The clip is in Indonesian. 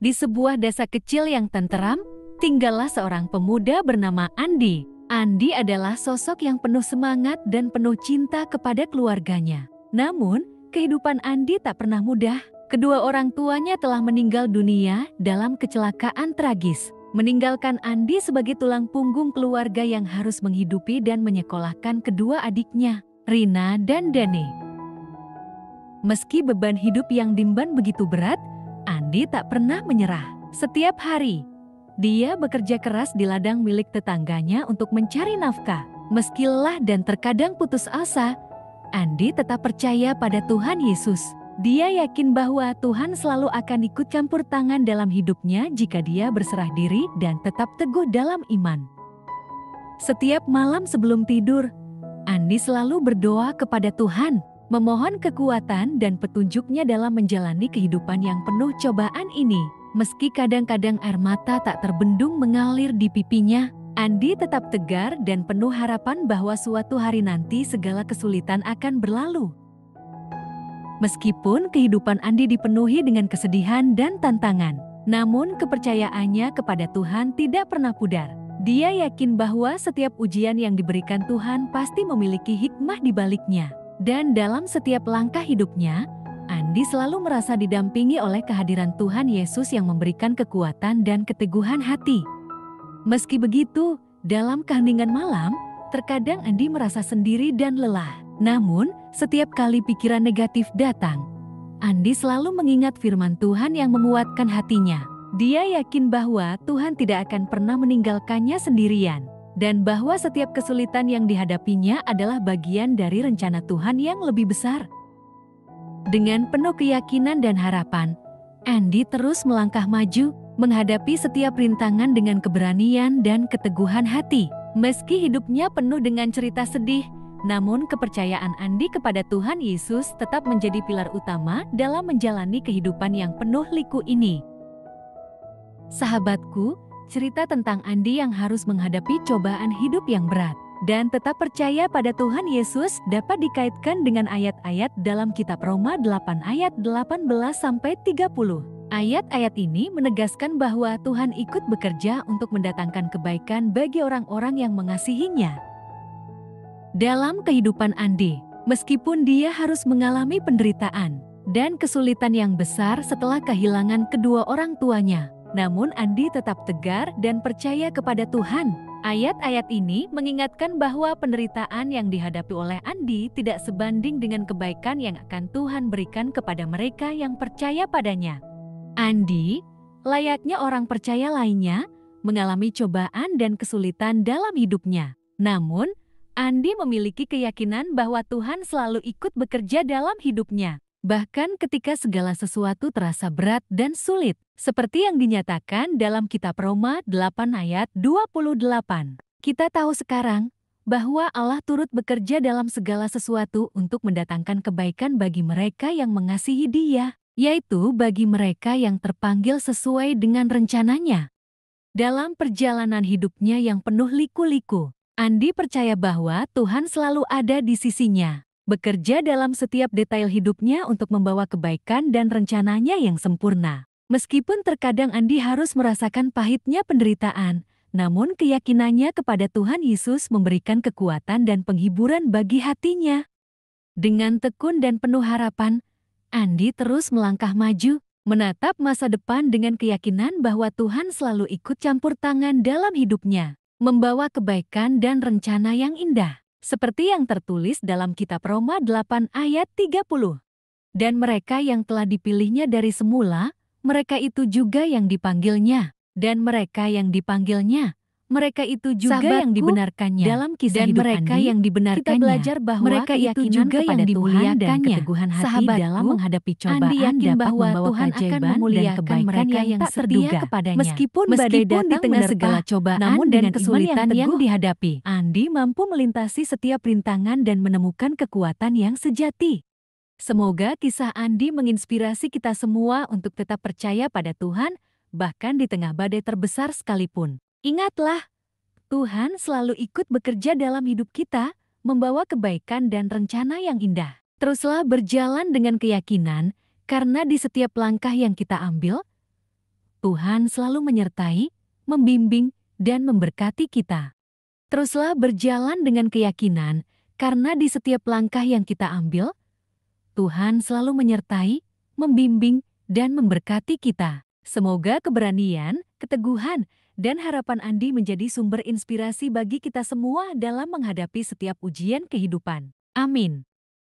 Di sebuah desa kecil yang tenteram, tinggallah seorang pemuda bernama Andi. Andi adalah sosok yang penuh semangat dan penuh cinta kepada keluarganya. Namun, kehidupan Andi tak pernah mudah. Kedua orang tuanya telah meninggal dunia dalam kecelakaan tragis, meninggalkan Andi sebagai tulang punggung keluarga yang harus menghidupi dan menyekolahkan kedua adiknya, Rina dan Dane. Meski beban hidup yang diemban begitu berat, Andi tak pernah menyerah. Setiap hari, dia bekerja keras di ladang milik tetangganya untuk mencari nafkah. Meski lelah dan terkadang putus asa, Andi tetap percaya pada Tuhan Yesus. Dia yakin bahwa Tuhan selalu akan ikut campur tangan dalam hidupnya jika dia berserah diri dan tetap teguh dalam iman. Setiap malam sebelum tidur, Andi selalu berdoa kepada Tuhan, memohon kekuatan dan petunjuknya dalam menjalani kehidupan yang penuh cobaan ini. Meski kadang-kadang air mata tak terbendung mengalir di pipinya, Andi tetap tegar dan penuh harapan bahwa suatu hari nanti segala kesulitan akan berlalu. Meskipun kehidupan Andi dipenuhi dengan kesedihan dan tantangan, namun kepercayaannya kepada Tuhan tidak pernah pudar. Dia yakin bahwa setiap ujian yang diberikan Tuhan pasti memiliki hikmah di baliknya. Dan dalam setiap langkah hidupnya, Andi selalu merasa didampingi oleh kehadiran Tuhan Yesus yang memberikan kekuatan dan keteguhan hati. Meski begitu, dalam keheningan malam, terkadang Andi merasa sendiri dan lelah. Namun, setiap kali pikiran negatif datang, Andi selalu mengingat firman Tuhan yang menguatkan hatinya. Dia yakin bahwa Tuhan tidak akan pernah meninggalkannya sendirian, dan bahwa setiap kesulitan yang dihadapinya adalah bagian dari rencana Tuhan yang lebih besar. Dengan penuh keyakinan dan harapan, Andi terus melangkah maju, menghadapi setiap rintangan dengan keberanian dan keteguhan hati. Meski hidupnya penuh dengan cerita sedih, namun kepercayaan Andi kepada Tuhan Yesus tetap menjadi pilar utama dalam menjalani kehidupan yang penuh liku ini. Sahabatku, cerita tentang Andi yang harus menghadapi cobaan hidup yang berat dan tetap percaya pada Tuhan Yesus dapat dikaitkan dengan ayat-ayat dalam kitab Roma 8 ayat 18-30. Ayat-ayat ini menegaskan bahwa Tuhan ikut bekerja untuk mendatangkan kebaikan bagi orang-orang yang mengasihinya. Dalam kehidupan Andi, meskipun dia harus mengalami penderitaan dan kesulitan yang besar setelah kehilangan kedua orang tuanya, namun Andi tetap tegar dan percaya kepada Tuhan. Ayat-ayat ini mengingatkan bahwa penderitaan yang dihadapi oleh Andi tidak sebanding dengan kebaikan yang akan Tuhan berikan kepada mereka yang percaya padanya. Andi, layaknya orang percaya lainnya, mengalami cobaan dan kesulitan dalam hidupnya. Namun, Andi memiliki keyakinan bahwa Tuhan selalu ikut bekerja dalam hidupnya. Bahkan ketika segala sesuatu terasa berat dan sulit, seperti yang dinyatakan dalam kitab Roma 8 ayat 28. Kita tahu sekarang bahwa Allah turut bekerja dalam segala sesuatu untuk mendatangkan kebaikan bagi mereka yang mengasihi Dia, yaitu bagi mereka yang terpanggil sesuai dengan rencananya. Dalam perjalanan hidupnya yang penuh liku-liku, Andi percaya bahwa Tuhan selalu ada di sisinya, bekerja dalam setiap detail hidupnya untuk membawa kebaikan dan rencananya yang sempurna. Meskipun terkadang Andi harus merasakan pahitnya penderitaan, namun keyakinannya kepada Tuhan Yesus memberikan kekuatan dan penghiburan bagi hatinya. Dengan tekun dan penuh harapan, Andi terus melangkah maju, menatap masa depan dengan keyakinan bahwa Tuhan selalu ikut campur tangan dalam hidupnya, membawa kebaikan dan rencana yang indah. Seperti yang tertulis dalam kitab Roma 8 ayat 30. Dan mereka yang telah dipilihnya dari semula, mereka itu juga yang dipanggilnya. Dan mereka yang dipanggilnya, mereka itu juga yang dibenarkannya. Dalam kisah hidup mereka Andi, yang dibenarkannya, kita belajar bahwa mereka itu juga yang dimuliakannya dan keteguhan hati dalam menghadapi cobaan. Andi yakin bahwa Tuhan akan memuliakan mereka yang tak terduga kepadanya. Meskipun badai datang di tengah segala cobaan, namun dengan kesulitan yang dihadapi, Andi mampu melintasi setiap rintangan dan menemukan kekuatan yang sejati. Semoga kisah Andi menginspirasi kita semua untuk tetap percaya pada Tuhan, bahkan di tengah badai terbesar sekalipun. Ingatlah, Tuhan selalu ikut bekerja dalam hidup kita, membawa kebaikan dan rencana yang indah. Teruslah berjalan dengan keyakinan, karena di setiap langkah yang kita ambil, Tuhan selalu menyertai, membimbing, dan memberkati kita. Teruslah berjalan dengan keyakinan, karena di setiap langkah yang kita ambil, Tuhan selalu menyertai, membimbing, dan memberkati kita. Semoga keberanian, keteguhan, dan harapan Andi menjadi sumber inspirasi bagi kita semua dalam menghadapi setiap ujian kehidupan. Amin.